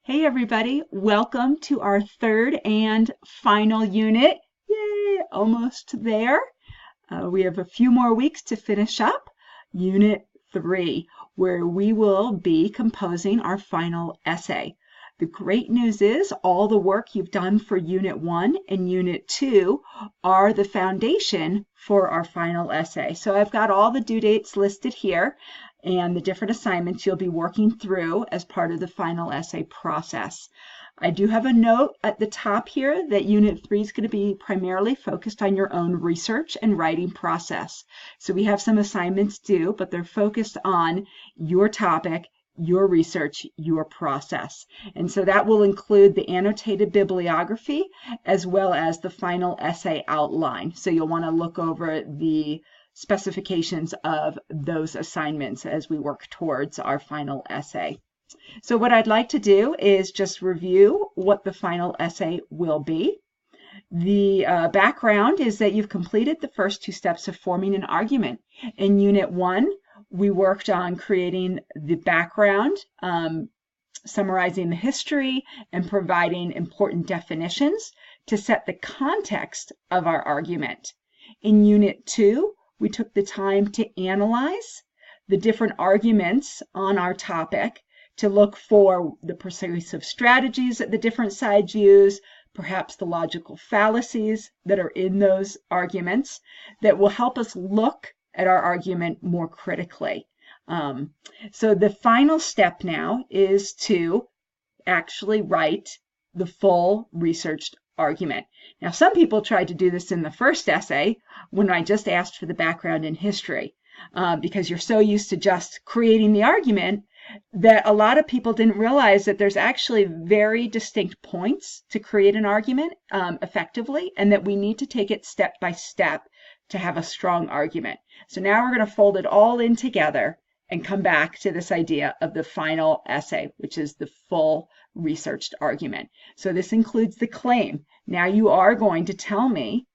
Hey everybody, welcome to our third and final unit. Yay, almost there. We have a few more weeks to finish up Unit 3, where we will be composing our final essay. The great news is all the work you've done for Unit 1 and Unit 2 are the foundation for our final essay. So I've got all the due dates listed here and the different assignments you'll be working through as part of the final essay process. I do have a note at the top here that Unit 3 is going to be primarily focused on your own research and writing process. So we have some assignments due, but they're focused on your topic, your research, your process. And so that will include the annotated bibliography as well as the final essay outline. So you'll want to look over the specifications of those assignments as we work towards our final essay. So what I'd like to do is just review what the final essay will be. The background is that you've completed the first two steps of forming an argument. In Unit 1, we worked on creating the background, summarizing the history, and providing important definitions to set the context of our argument. In Unit 2, we took the time to analyze the different arguments on our topic to look for the persuasive strategies that the different sides use, perhaps the logical fallacies that are in those arguments that will help us look at our argument more critically. So the final step now is to actually write the full researched argument. Now, some people tried to do this in the first essay when I just asked for the background in history, because you're so used to just creating the argument that a lot of people didn't realize that there's actually very distinct points to create an argument effectively, and that we need to take it step by step to have a strong argument. So now we're going to fold it all in together and come back to this idea of the final essay, which is the full researched argument. So this includes the claim. Now you are going to tell me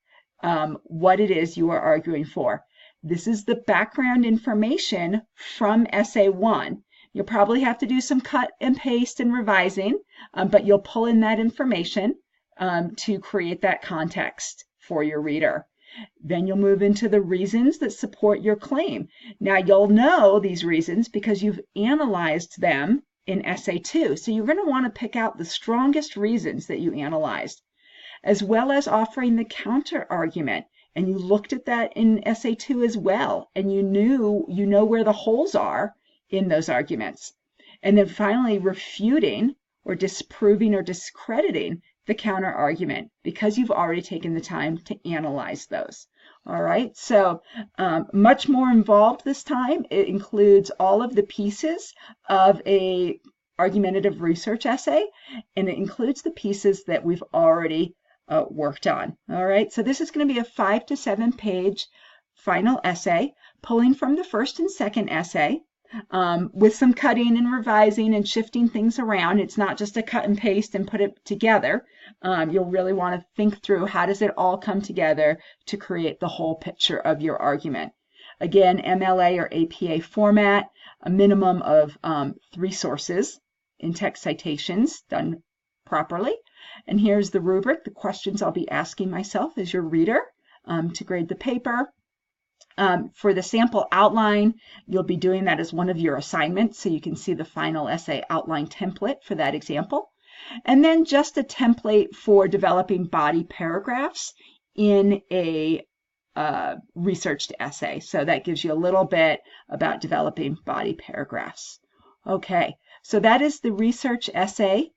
what it is you are arguing for. This is the background information from Essay 1. You'll probably have to do some cut and paste and revising, but you'll pull in that information to create that context for your reader. Then you'll move into the reasons that support your claim. Now you'll know these reasons because you've analyzed them in Essay 2. So you're going to want to pick out the strongest reasons that you analyzed, as well as offering the counter argument. And you looked at that in Essay 2 as well, and you know where the holes are in those arguments. And then finally refuting or disproving or discrediting the counter argument, because you've already taken the time to analyze those. All right, so much more involved this time. It includes all of the pieces of a argumentative research essay, and it includes the pieces that we've already worked on. All right, so this is going to be a 5 to 7 page final essay, pulling from the first and second essay, with some cutting and revising and shifting things around. It's not just a cut and paste and put it together. You'll really want to think through how does it all come together to create the whole picture of your argument. Again, MLA or APA format, a minimum of 3 sources in text citations done properly. And here's the rubric, the questions I'll be asking myself as your reader to grade the paper. For the sample outline, you'll be doing that as one of your assignments, so you can see the final essay outline template for that example. And then just a template for developing body paragraphs in a researched essay. So that gives you a little bit about developing body paragraphs. Okay, so that is the research essay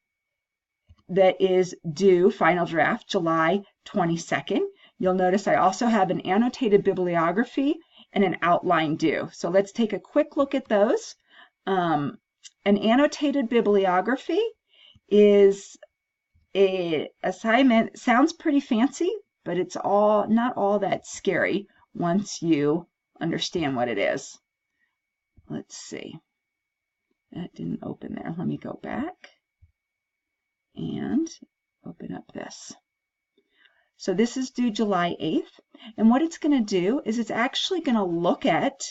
that is due, final draft, July 22nd. You'll notice I also have an annotated bibliography and an outline due. So let's take a quick look at those. An annotated bibliography is an assignment. Sounds pretty fancy, but it's not all that scary once you understand what it is. Let's see. That didn't open there. Let me go back and open up this. So this is due July 8th, and what it's going to do is it's actually going to look at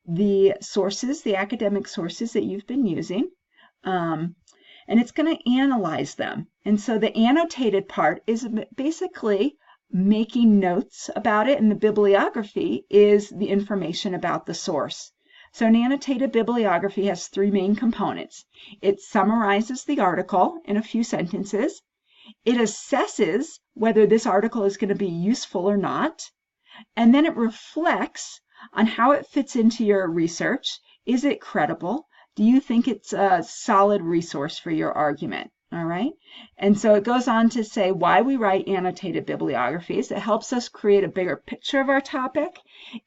the sources, the academic sources that you've been using, and it's going to analyze them. And so the annotated part is basically making notes about it, and the bibliography is the information about the source. So an annotated bibliography has three main components. It summarizes the article in a few sentences. It assesses whether this article is going to be useful or not. And then it reflects on how it fits into your research. Is it credible? Do you think it's a solid resource for your argument? All right. And so it goes on to say why we write annotated bibliographies. It helps us create a bigger picture of our topic.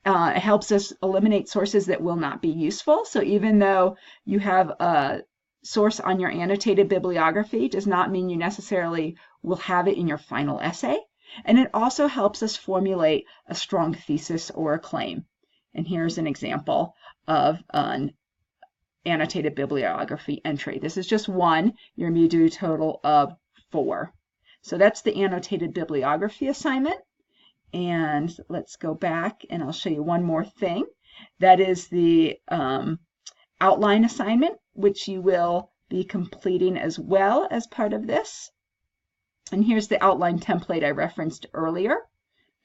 It helps us eliminate sources that will not be useful. So even though you have a source on your annotated bibliography, does not mean you necessarily will have it in your final essay. And it also helps us formulate a strong thesis or a claim. And here's an example of an annotated bibliography entry. This is just one. You're going to do a total of 4. So that's the annotated bibliography assignment. And let's go back and I'll show you one more thing. That is the outline assignment, which you will be completing as well as part of this. And here's the outline template I referenced earlier.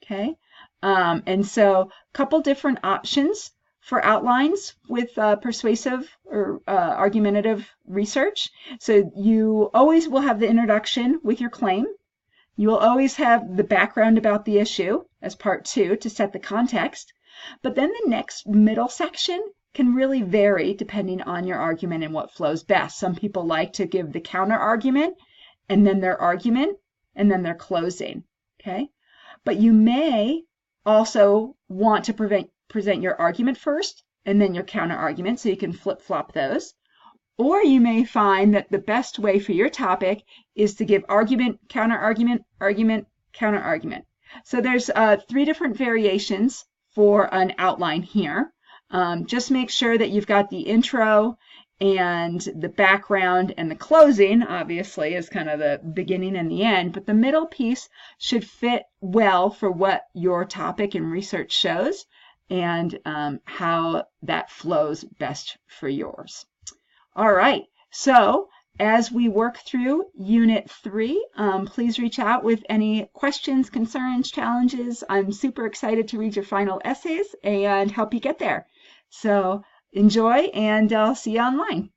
Okay. And so a couple different options for outlines with persuasive or argumentative research. So you always will have the introduction with your claim. You will always have the background about the issue as part 2 to set the context. But then the next middle section can really vary depending on your argument and what flows best. Some people like to give the counter argument and then their argument and then their closing. Okay. But you may also want to present your argument first and then your counter argument, so you can flip-flop those. Or you may find that the best way for your topic is to give argument, counter argument, argument, counter argument. So there's 3 different variations for an outline here. Just make sure that you've got the intro and the background and the closing, obviously, is kind of the beginning and the end, but the middle piece should fit well for what your topic and research shows and how that flows best for yours. All right, so as we work through Unit 3, please reach out with any questions, concerns, challenges. I'm super excited to read your final essays and help you get there. So enjoy, and I'll see you online.